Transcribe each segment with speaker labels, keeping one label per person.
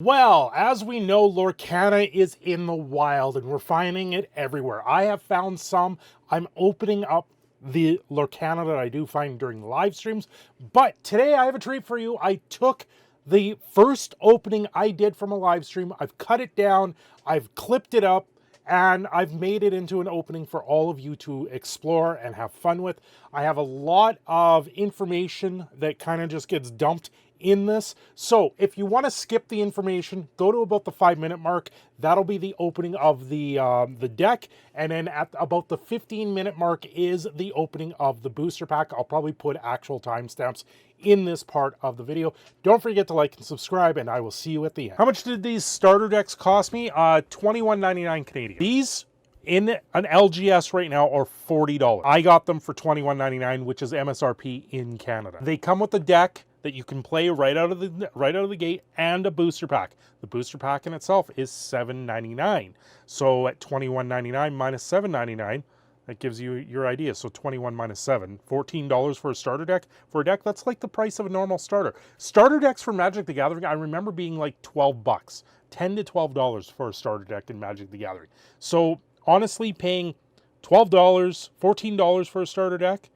Speaker 1: Well, as we know, Lorcana is in the wild and we're finding it everywhere. I have found some. I'm opening up the Lorcana that I do find during live streams. But today I have a treat for you. I took the first opening I did from a live stream. I've cut it down, I've clipped it up, and I've made it into an opening for all of you to explore and have fun with. I have a lot of information that kind of just gets dumped in this. So if you want to skip the information, go to about the 5-minute mark. That'll be the opening of the deck. And then at about the 15-minute mark is the opening of the booster pack. I'll probably put actual timestamps in this part of the video. Don't forget to like and subscribe, and I will see you at the end. How much did these starter decks cost me? $21.99 Canadian. These in an LGS right now are $40. I got them for $21.99, which is MSRP in Canada. They come with the deck that you can play right out of the gate, and a booster pack. The booster pack in itself is $7.99. So at $21.99 minus $7.99, that gives you your idea. So 21 minus 7, $14 for a starter deck. For a deck, that's like the price of a normal starter. Starter decks for Magic the Gathering, I remember being like 12 bucks, $10 to $12 for a starter deck in Magic the Gathering. So honestly, paying $12, $14 for a starter deck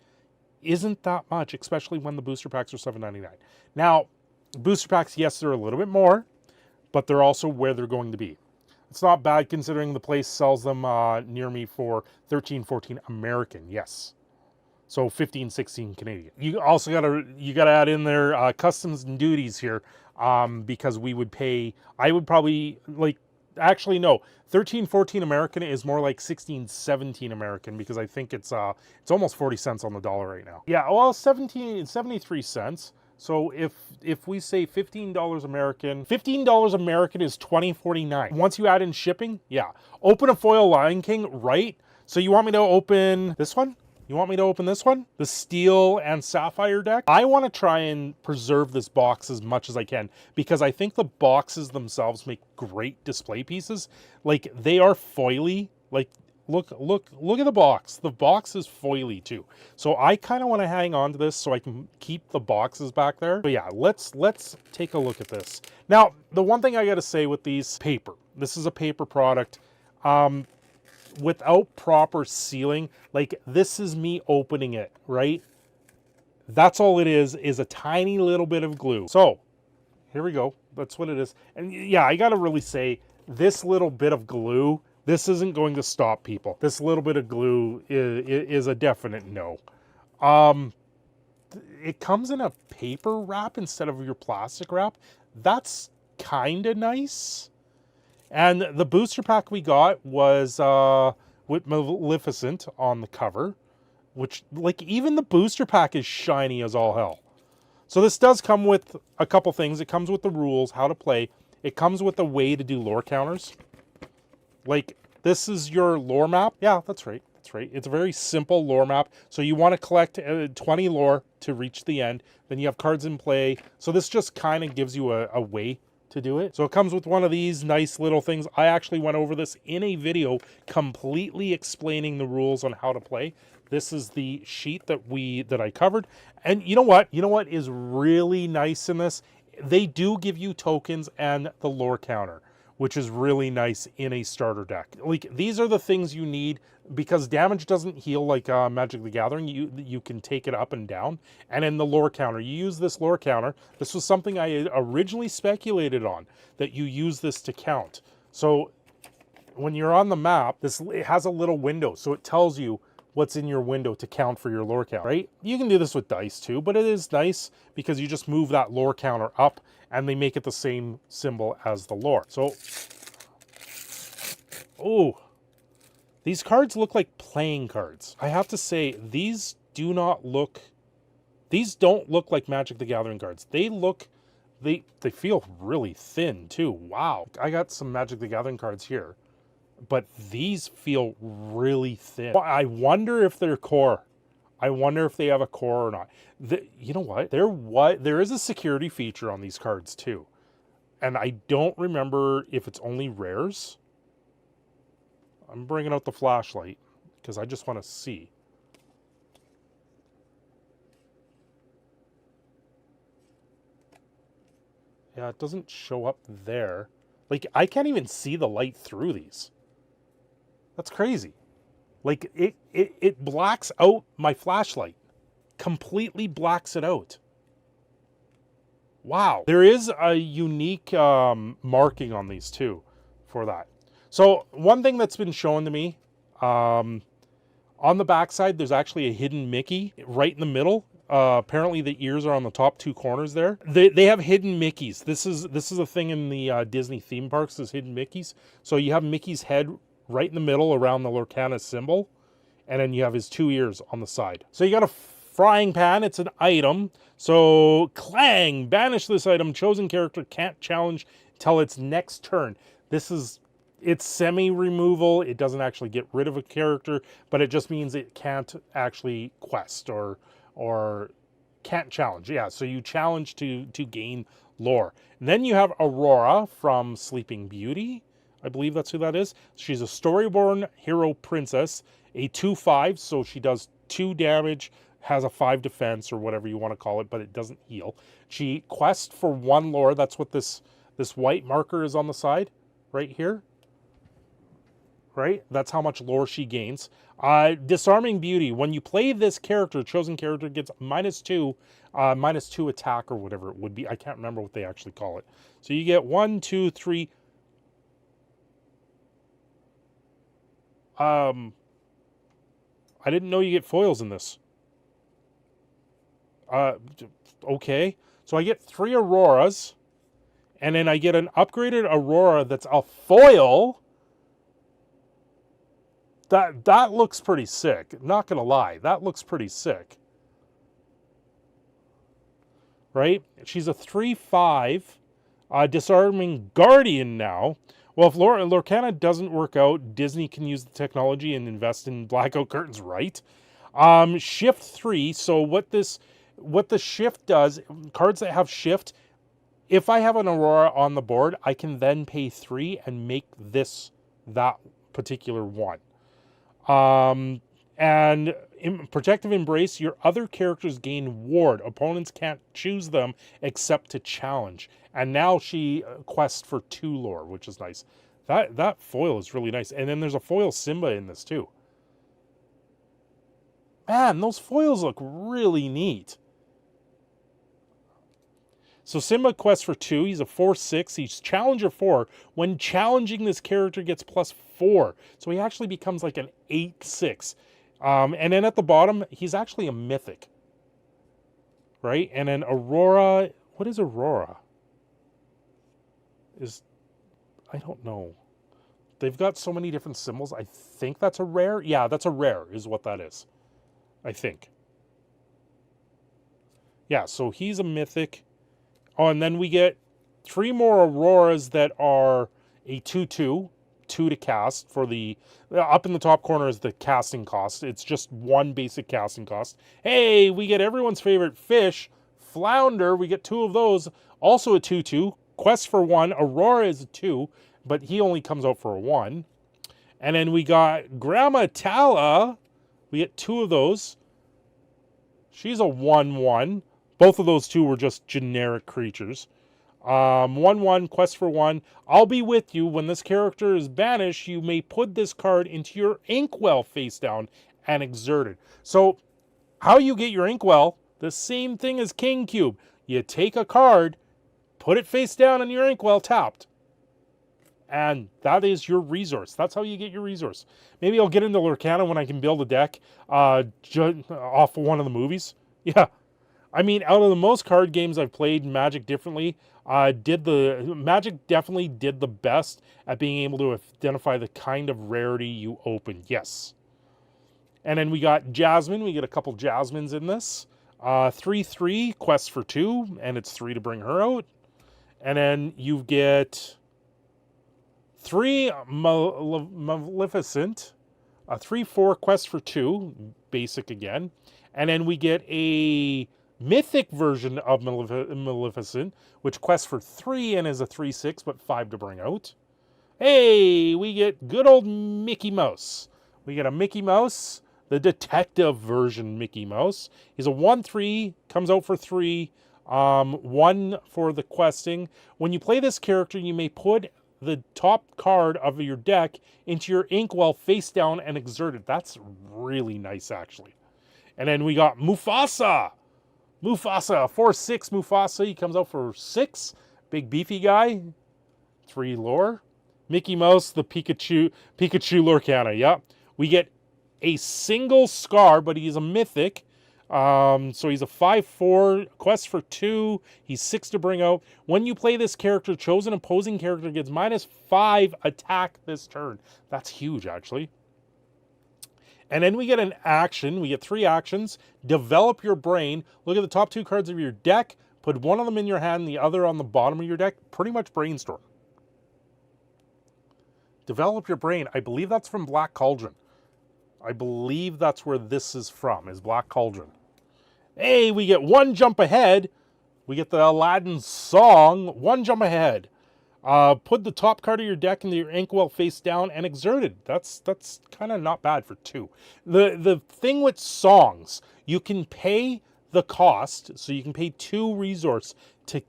Speaker 1: isn't that much, especially when the booster packs are $7.99. Now, booster packs, yes, they're a little bit more, but they're also where they're going to be. It's not bad considering the place sells them near me for $13.14 American, yes. So $15.16 Canadian. You also gotta add in there customs and duties here, because we would pay. I would probably like. Actually, no. $13.14 American is more like $16.17 American, because I think it's almost 40 cents on the dollar right now. Yeah, well, 73 cents. So if we say $15 American, $15 American is $20.49. Once you add in shipping, yeah. Open a foil Lion King, right? So you want me to open this one? You want me to open this one? The Steel and Sapphire deck? I want to try and preserve this box as much as I can, because I think the boxes themselves make great display pieces. Like, they are foily. Like, look at the box. The box is foily too. So I kind of want to hang on to this so I can keep the boxes back there. But yeah, let's take a look at this. Now, the one thing I got to say with these, paper. This is a paper product. Without proper sealing, like, this is me opening it, right? That's all it is a tiny little bit of glue. So here we go. That's what it is. And yeah, I gotta really say, this little bit of glue, this isn't going to stop people. This little bit of glue is a definite no. It comes in a paper wrap instead of your plastic wrap. That's kind of nice. And the booster pack we got was with Maleficent on the cover, which, like, even the booster pack is shiny as all hell. So this does come with a couple things. It comes with the rules, how to play. It comes with a way to do lore counters. Like, this is your lore map. Yeah, that's right. That's right. It's a very simple lore map. So you want to collect 20 lore to reach the end. Then you have cards in play. So this just kind of gives you a way to do it. So it comes with one of these nice little things. I actually went over this in a video completely explaining the rules on how to play. This is the sheet that I covered. And you know what? You know what is really nice in this? They do give you tokens and the lore counter, which is really nice in a starter deck. Like, these are the things you need, because damage doesn't heal like Magic the Gathering. You can take it up and down. And in the lore counter, you use this lore counter. This was something I originally speculated on, that you use this to count. So when you're on the map, it has a little window, so it tells you what's in your window to count for your lore count, right? You can do this with dice too, but it is nice because you just move that lore counter up and they make it the same symbol as the lore. So, oh, these cards look like playing cards. I have to say, these don't look like Magic the Gathering cards. They feel really thin too. Wow. I got some Magic the Gathering cards here, but these feel really thin. I wonder if they're core. I wonder if they have a core or not. You know what? There is a security feature on these cards too. And I don't remember if it's only rares. I'm bringing out the flashlight because I just want to see. Yeah, it doesn't show up there. Like, I can't even see the light through these. That's crazy. Like, it blacks out my flashlight. Completely blacks it out. Wow. There is a unique marking on these too for that. So one thing that's been shown to me, on the backside, there's actually a hidden Mickey right in the middle. Apparently the ears are on the top two corners there. They have hidden Mickeys. This is a thing in the Disney theme parks, is hidden Mickeys. So you have Mickey's head right in the middle around the Lorcana symbol, and then you have his two ears on the side. So you got a frying pan, it's an item. So clang, banish this item. Chosen character can't challenge till its next turn. It's semi-removal. It doesn't actually get rid of a character, but it just means it can't actually quest or can't challenge. Yeah, so you challenge to gain lore. And then you have Aurora from Sleeping Beauty. I believe that's who that is. She's a Storyborn hero princess, a 2/5, so she does 2 damage, has a 5 defense or whatever you want to call it, but it doesn't heal. She quests for 1 lore. That's what this white marker is on the side right here. Right? That's how much lore she gains. Disarming Beauty. When you play this character, chosen character gets -2 attack or whatever it would be. I can't remember what they actually call it. So you get 1, 2, 3. I didn't know you get foils in this. Okay. So I get 3 Auroras, and then I get an upgraded Aurora that's a foil. That looks pretty sick. Not gonna lie, that looks pretty sick. Right? She's a 3/5, disarming Guardian now. Well, if Lorcana doesn't work out, Disney can use the technology and invest in blackout curtains, right? Shift 3. So what the shift does, cards that have shift, if I have an Aurora on the board, I can then pay 3 and make that particular one. And in Protective Embrace, your other characters gain ward. Opponents can't choose them except to challenge. And now she quests for 2 lore, which is nice. That foil is really nice. And then there's a foil Simba in this too. Man, those foils look really neat. So Simba quests for 2. He's a 4/6. He's Challenger 4. When challenging, this character gets +4. So he actually becomes like an 8/6. And then at the bottom, he's actually a mythic. Right? And then Aurora. What is Aurora? I don't know. They've got so many different symbols. I think that's a rare. Yeah, that's a rare is what that is. I think. Yeah, so he's a mythic. Oh, and then we get 3 more Auroras that are a 2/2, 2 to cast for the, up in the top corner is the casting cost. It's just 1 basic casting cost. Hey, we get everyone's favorite fish, Flounder. We get 2 of those, also a 2/2. Quest for 1. Aurora is a 2, but he only comes out for a 1. And then we got Grandma Tala. We get 2 of those. She's a 1/1. Both of those 2 were just generic creatures. 1/1, quest for 1. I'll be with you. When this character is banished, you may put this card into your inkwell face down and exert it. So, how you get your inkwell, the same thing as King Cube. You take a card, put it face down in your inkwell tapped. And that is your resource. That's how you get your resource. Maybe I'll get into Lorcana when I can build a deck off of one of the movies. Yeah. I mean, out of the most card games I've played, Magic definitely did the best at being able to identify the kind of rarity you open. Yes. And then we got Jasmine. We get a couple Jasmines in this. 3/3, quest for 2, and it's 3 to bring her out. And then you get 3 Maleficent. 3/4, quest for 2, basic again. And then we get a mythic version of Maleficent, which quests for 3 and is a 3/6, but 5 to bring out. Hey, we get good old Mickey Mouse. We get a Mickey Mouse, the detective version Mickey Mouse. He's a 1/3, comes out for 3, 1 for the questing. When you play this character, you may put the top card of your deck into your inkwell face down and exert it. That's really nice, actually. And then we got Mufasa. Mufasa, 4/6 Mufasa. He comes out for 6. Big beefy guy. 3 lore. Mickey Mouse, the Pikachu Lorcana. Yep. We get a single Scar, but he's a mythic. So he's a 5/4, quest for 2. He's 6 to bring out. When you play this character, chosen opposing character gets -5 attack this turn. That's huge, actually. And then we get an action. We get 3 actions. Develop your brain. Look at the top 2 cards of your deck. Put one of them in your hand, the other on the bottom of your deck. Pretty much brainstorm. Develop your brain. I believe that's from Black Cauldron. I believe that's where this is from, is Black Cauldron. Hey, we get 1 jump ahead. We get the Aladdin song, 1 jump ahead. Put the top card of your deck into your inkwell face down and exert it. That's kind of not bad for 2. The thing with songs, you can pay the cost, so you can pay 2 resource to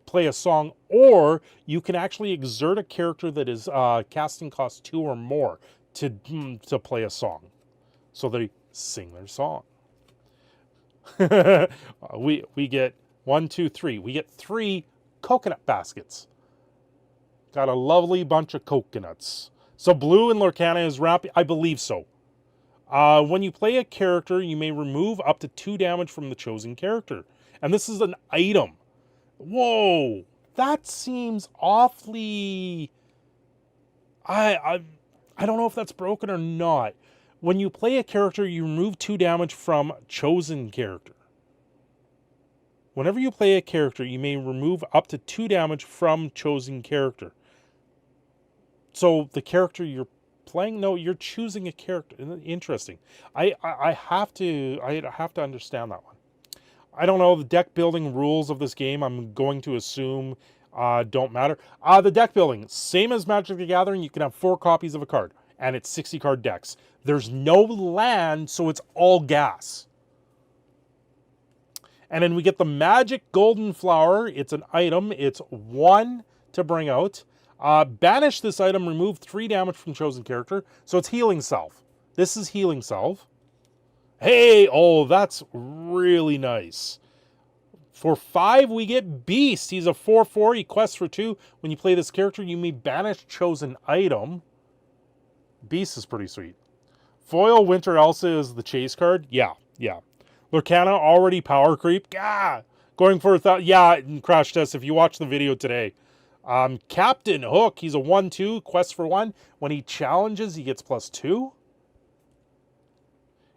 Speaker 1: play a song, or you can actually exert a character that is casting cost 2 or more to play a song. So they sing their song. we get 1, 2, 3. We get 3 coconut baskets. Got a lovely bunch of coconuts. So blue in Lorcana is rapid. I believe so. When you play a character, you may remove up to 2 damage from the chosen character. And this is an item. Whoa, that seems awfully... I don't know if that's broken or not. When you play a character, you remove 2 damage from chosen character. Whenever you play a character, you may remove up to 2 damage from chosen character. So the character you're playing, no, you're choosing a character. Interesting. I have to understand that one. I don't know, the deck building rules of this game, I'm going to assume don't matter. The deck building, same as Magic the Gathering, you can have 4 copies of a card, and it's 60 card decks. There's no land, so it's all gas. And then we get the Magic Golden Flower. It's an item. It's 1 to bring out. Banish this item, remove 3 damage from chosen character. So it's Healing Salve. This is Healing Salve. Hey, oh, that's really nice. For 5, we get Beast. He's a 4/4. He quests for 2. When you play this character, you may banish chosen item. Beast is pretty sweet. Foil Winter Elsa is the chase card. Yeah. Lorcana already power creep. Going for 1,000. Yeah, Crash Test, if you watch the video today. Captain Hook, he's a 1/2, quest for 1. When he challenges, he gets +2.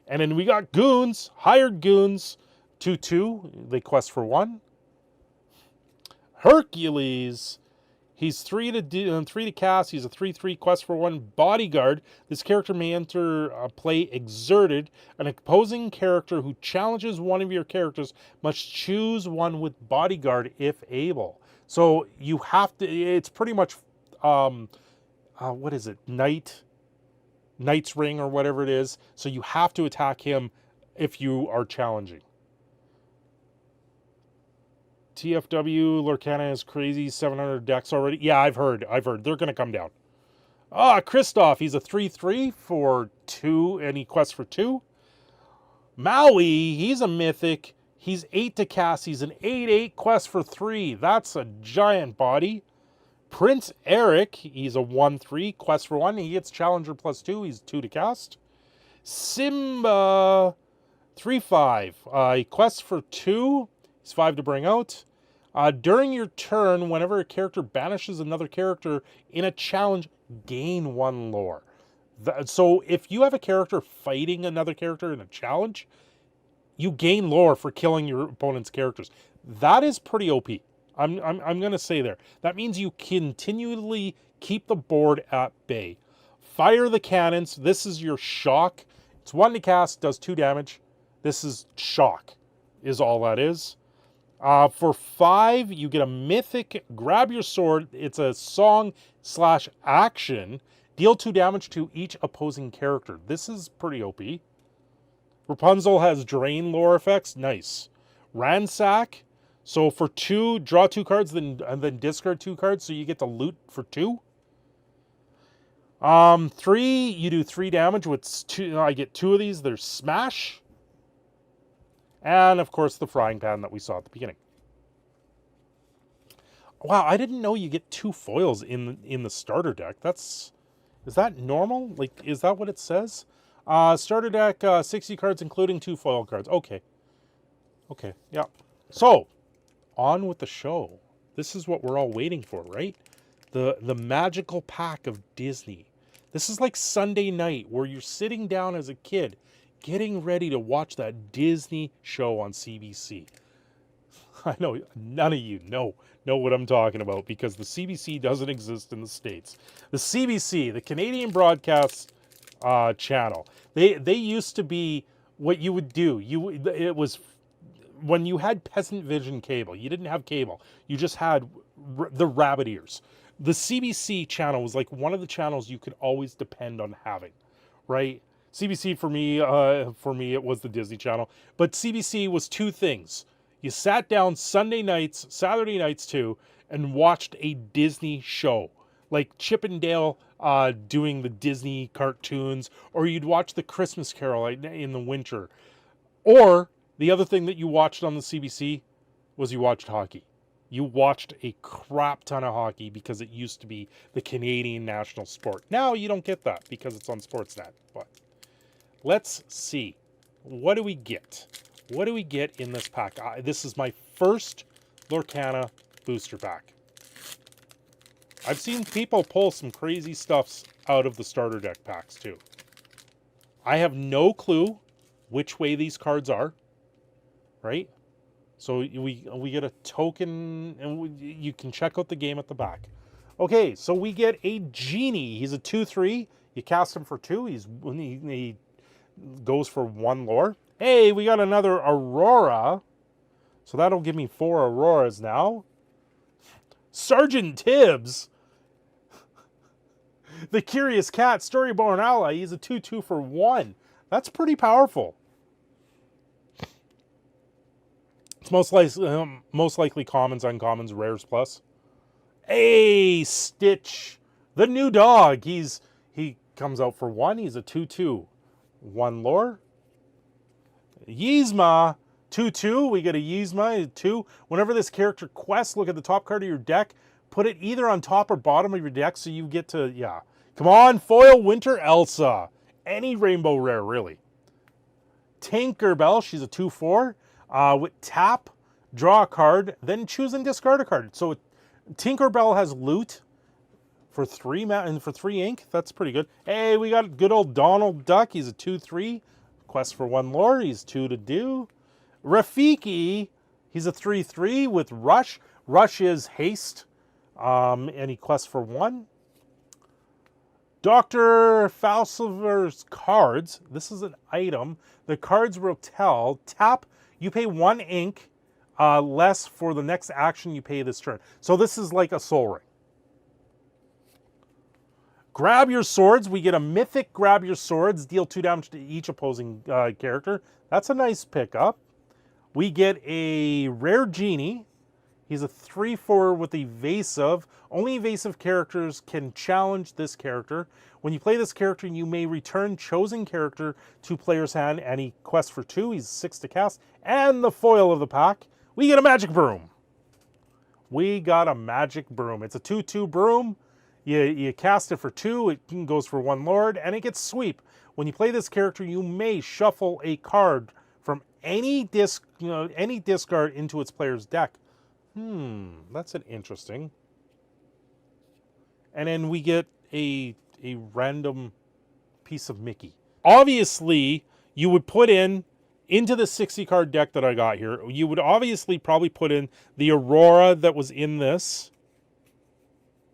Speaker 1: And then we got Goons, hired Goons, 2/2, they quest for 1. Hercules, he's 3 to cast, he's a 3/3, quest for 1. Bodyguard, this character may enter play exerted. An opposing character who challenges one of your characters must choose one with Bodyguard if able. So you have to, it's pretty much, what is it, Knight's Ring or whatever it is. So you have to attack him if you are challenging. TFW, Lorcana is crazy, 700 decks already. Yeah, I've heard. They're going to come down. Kristoff, he's a 3/3 for 2, and he quests for 2. Maui, he's a mythic. He's 8 to cast. He's an 8/8, quest for 3. That's a giant body. Prince Eric, he's a 1/3, quest for 1. He gets Challenger +2. He's 2 to cast. Simba, 3/5. He quests for 2. He's 5 to bring out. During your turn, whenever a character banishes another character in a challenge, gain 1 lore. So if you have a character fighting another character in a challenge, you gain lore for killing your opponent's characters. That is pretty OP. I'm going to say there. That means you continually keep the board at bay. Fire the cannons. This is your shock. It's 1 to cast, does 2 damage. This is shock, is all that is. For 5, you get a mythic, grab your sword. It's a song/action. Deal 2 damage to each opposing character. This is pretty OP. Rapunzel has drain lore effects. Nice. Ransack. So for 2, draw 2 cards, and then discard 2 cards, so you get to loot for 2. 3, you do 3 damage with 2. I get 2 of these. There's Smash. And, of course, the frying pan that we saw at the beginning. Wow, I didn't know you get 2 foils in the starter deck. Is that normal? Like, is that what it says? Starter deck, 60 cards, including 2 foil cards. Okay. Okay, yeah. So, on with the show. This is what we're all waiting for, right? The magical pack of Disney. This is like Sunday night where you're sitting down as a kid getting ready to watch that Disney show on CBC. I know none of you know what I'm talking about because the CBC doesn't exist in the States. The CBC, the Canadian Broadcast Channel, they used to be what you would do. It was when you had Peasant Vision cable. You didn't have cable. You just had the rabbit ears. The CBC channel was like one of the channels you could always depend on having, right? CBC for me, it was the Disney Channel. But CBC was 2 things. You sat down Sunday nights, Saturday nights too, and watched a Disney show. Like Chip and Dale doing the Disney cartoons, or you'd watch the Christmas Carol in the winter. Or the other thing that you watched on the CBC was you watched hockey. You watched a crap ton of hockey because it used to be the Canadian national sport. Now you don't get that because it's on Sportsnet. But let's see. What do we get? What do we get in this pack? This is my first Lorcana booster pack. I've seen people pull some crazy stuffs out of the starter deck packs too. I have no clue which way these cards are, right? So we get a token, and you can check out the game at the back. Okay, so we get a Genie. He's a 2/3. You cast him for 2. He goes for 1 lore. Hey, we got another Aurora. So that'll give me 4 Auroras now. Sergeant Tibbs. The Curious Cat, Storyborn Ally. He's a 2/2 for 1. That's pretty powerful. It's most likely commons, uncommons, rares plus. Hey, Stitch, the new dog. He comes out for 1. He's a 2/2. 1 lore. Yzma, 2/2. We get a Yzma, 2. Whenever this character quests, look at the top card of your deck. Put it either on top or bottom of your deck so you get to, yeah. Come on, foil Winter Elsa. Any rainbow rare, really. Tinkerbell, she's a 2/4. With tap, draw a card, then choose and discard a card. So Tinkerbell has loot for 3 and for 3 ink. That's pretty good. Hey, we got good old Donald Duck. He's a 2/3. Quest for 1 lore. He's 2 to do. Rafiki, he's a 3/3 with Rush. Rush is haste, and he quests for 1. Dr. Falciver's cards. This is an item. The cards will tell. Tap. You pay 1 ink less for the next action you pay this turn. So this is like a soul ring. Grab your swords. We get a mythic grab your swords. Deal 2 damage to each opposing character. That's a nice pickup. We get a rare Genie. He's a 3/4 with evasive. Only evasive characters can challenge this character. When you play this character, you may return chosen character to player's hand, and he quests for 2. He's 6 to cast. And the foil of the pack, we get a magic broom. We got a magic broom. It's a 2/2 broom. You cast it for 2. It goes for 1 lord, and it gets sweep. When you play this character, you may shuffle a card from any discard into its player's deck. That's an interesting. And then we get a random piece of Mickey. Obviously, you would put into the 60 card deck that I got here, you would obviously probably put in the Aurora that was in this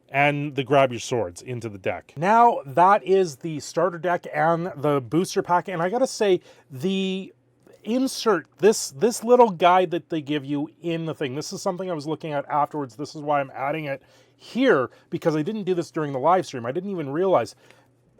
Speaker 1: and the Grab Your Swords into the deck. Now, that is the starter deck and the booster pack. And I gotta say, the insert, this little guide that they give you in the thing, this is something I was looking at afterwards. This is why I'm adding it here, because I didn't do this during the live stream. I didn't even realize.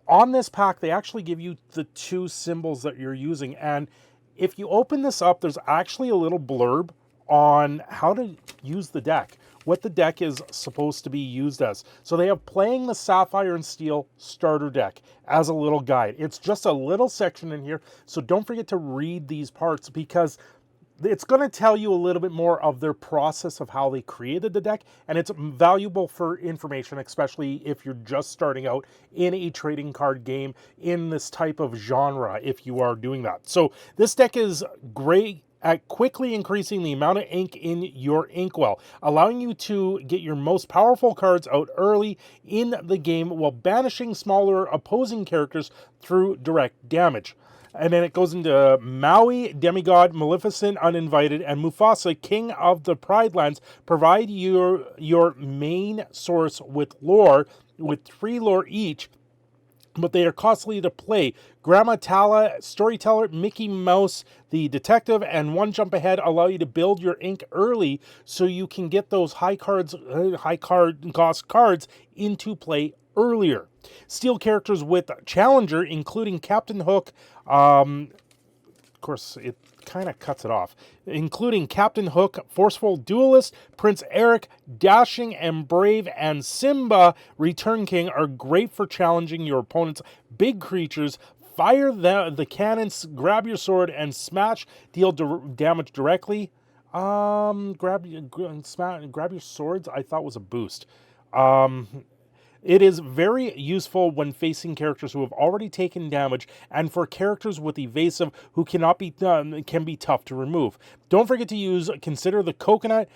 Speaker 1: On this pack, they actually give you the 2 symbols that you're using. And if you open this up, there's actually a little blurb on how to use the deck, what the deck is supposed to be used as. So they have Playing the Sapphire and Steel starter deck as a little guide. It's just a little section in here, so don't forget to read these parts, because it's going to tell you a little bit more of their process of how they created the deck, and it's valuable for information, especially if you're just starting out in a trading card game in this type of genre, if you are doing that. So this deck is great at quickly increasing the amount of ink in your inkwell, allowing you to get your most powerful cards out early in the game while banishing smaller opposing characters through direct damage. And then it goes into Maui, Demigod, Maleficent, Uninvited, and Mufasa, King of the Pride Lands. Provide your main source with lore, with 3 lore each, but they are costly to play. Grandma Tala, Storyteller, Mickey Mouse, the Detective, and One Jump Ahead allow you to build your ink early so you can get those high cost cards into play earlier. Steal characters with Challenger, including Captain Hook. Of course, it kind of cuts it off. Including Captain Hook, Forceful Duelist, Prince Eric, Dashing and Brave, and Simba, Return King, are great for challenging your opponent's big creatures. Fire the cannons, grab your sword, and smash, deal damage directly. Grab your swords, I thought was a boost. It is very useful when facing characters who have already taken damage, and for characters with evasive who cannot be can be tough to remove. Don't forget to consider the coconut,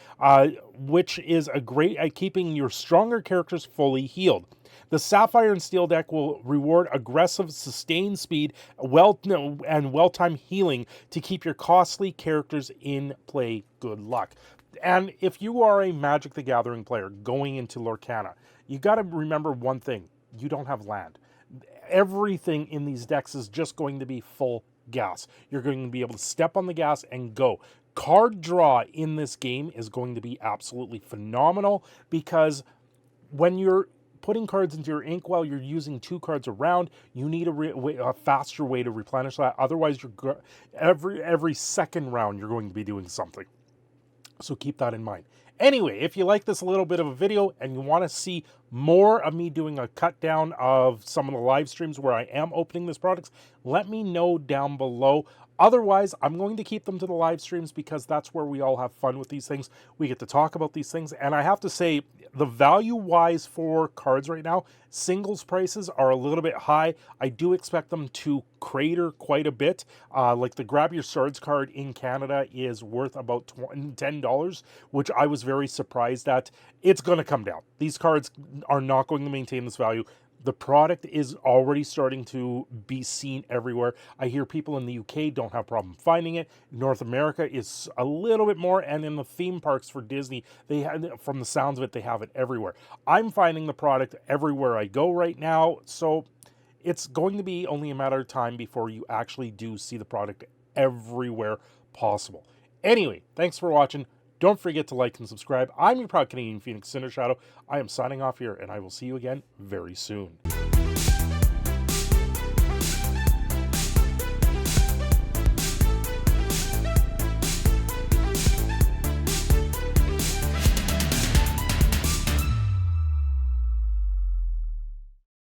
Speaker 1: which is a great at keeping your stronger characters fully healed. The Sapphire and Steel deck will reward aggressive, sustained speed, and well-timed healing to keep your costly characters in play. Good luck. And if you are a Magic the Gathering player going into Lorcana, you got to remember one thing: you don't have land. Everything in these decks is just going to be full gas. You're going to be able to step on the gas and go. Card draw in this game is going to be absolutely phenomenal, because when you're putting cards into your inkwell, you're using 2 cards around. You need a faster way to replenish that. Otherwise, every second round you're going to be doing something. So keep that in mind. Anyway, if you like this little bit of a video and you want to see more of me doing a cut down of some of the live streams where I am opening these products, let me know down below. Otherwise, I'm going to keep them to the live streams, because that's where we all have fun with these things. We get to talk about these things. And I have to say, the value-wise for cards right now, singles prices are a little bit high. I do expect them to crater quite a bit. Like the Grab Your Swords card in Canada is worth about $10, which I was very surprised at. It's going to come down. These cards are not going to maintain this value. The product is already starting to be seen everywhere. I hear people in the UK don't have a problem finding it. North America is a little bit more, and in the theme parks for Disney, from the sounds of it, they have it everywhere. I'm finding the product everywhere I go right now, so it's going to be only a matter of time before you actually do see the product everywhere possible. Anyway, thanks for watching. Don't forget to like and subscribe. I'm your proud Canadian Phoenix Cinder Shadow. I am signing off here, and I will see you again very soon.